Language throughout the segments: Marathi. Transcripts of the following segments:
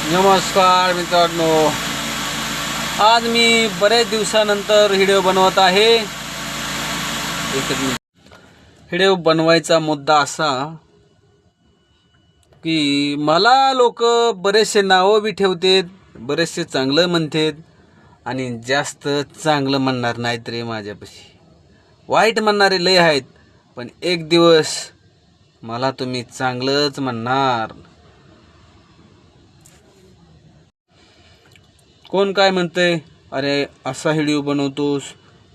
नमस्कार मित्रांनो, आज मी बरेच दिवसानंतर व्हिडिओ बनवत आहे। व्हिडिओ बनवायचा मुद्दा असा की मला लोक बरेचसे नाव बी ठेवतात, बरेचसे चांगलं म्हणतात आणि जास्त चांगलं म्हणणार नाहीत रे। माझ्यापाशी वाईट म्हणणारे लय आहेत, पण एक दिवस मला तुम्ही चांगलंच म्हणणार। कोण काय म्हणते, अरे असा व्हिडिओ बनवतोस,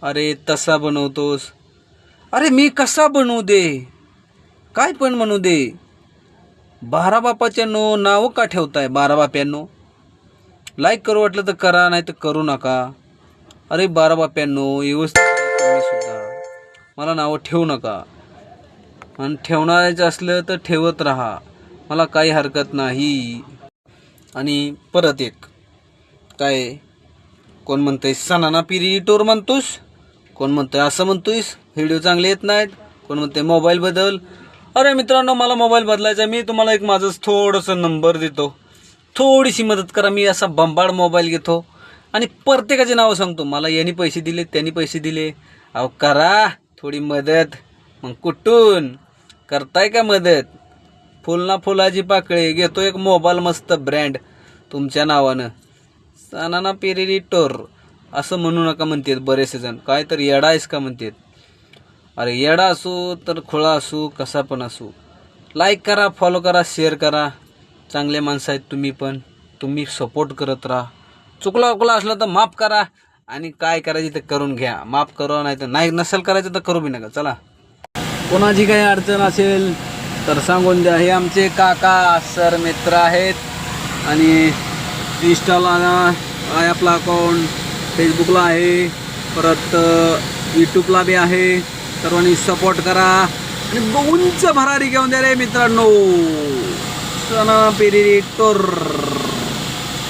अरे तसा बनवतोस। अरे मी कसा बनवू दे, काय पण म्हणू दे, 12 बापाच्या नाव का ठेवताय? 12 बाप्यांनो, लाईक करू वाटलं तर करा, नाही तर करू नका। अरे 12 बाप्यांनो, व्यवस्थित तुम्ही सुद्धा मला नाव ठेवू नका, आणि ठेवणारायचं असलं तर ठेवत राहा, मला काही हरकत नाही। आणि परत एक काय, कोण म्हणतंय सणाना पिरी टोर म्हणतोस, कोण म्हणतंय असं म्हणतोयस, व्हिडिओ चांगले येत नाहीत, कोण म्हणतंय मोबाईल बदल। अरे मित्रांनो, मला मोबाईल बदलायचा, मी तुम्हाला एक माझं थोडंसं नंबर देतो, थोडीशी मदत करा। मी असा बंबाड मोबाईल घेतो आणि प्रत्येकाचे नाव सांगतो, मला यांनी पैसे दिले, त्यांनी पैसे दिले, अहो करा थोडी मदत। मग कुठून करताय का मदत? फुल ना फुलाची पाकळी घेतो एक मोबाईल मस्त ब्रँड तुमच्या नावानं, सणाना पेरेरी टोर असं म्हणू नका म्हणतात बरेचसे जण। काय तर येडा आहेस का म्हणतात। अरे येडा असो तर खुळा असो, कसा पण असो, लाईक करा, फॉलो करा, शेअर करा। चांगले माणसं आहेत तुम्ही, पण तुम्ही सपोर्ट करत राहा। चुकला उकला असलं तर माफ करा, आणि काय करायचं ते करून घ्या। माफ करा, नाही तर नाही, नसेल करायचं तर करू बी नका। चला, कोणाची काही अडचण असेल तर सांगून द्या। हे आमचे काका सर मित्र आहेत, आणि इंस्टाला आहे आपला अकाउंट, फेसबुकला आहे, परत यूट्यूबला बी आहे। सर्वांनी सपोर्ट करा आणि उंच भरारी घेऊन द्या रे मित्रांनो। सणा पेरी टोर।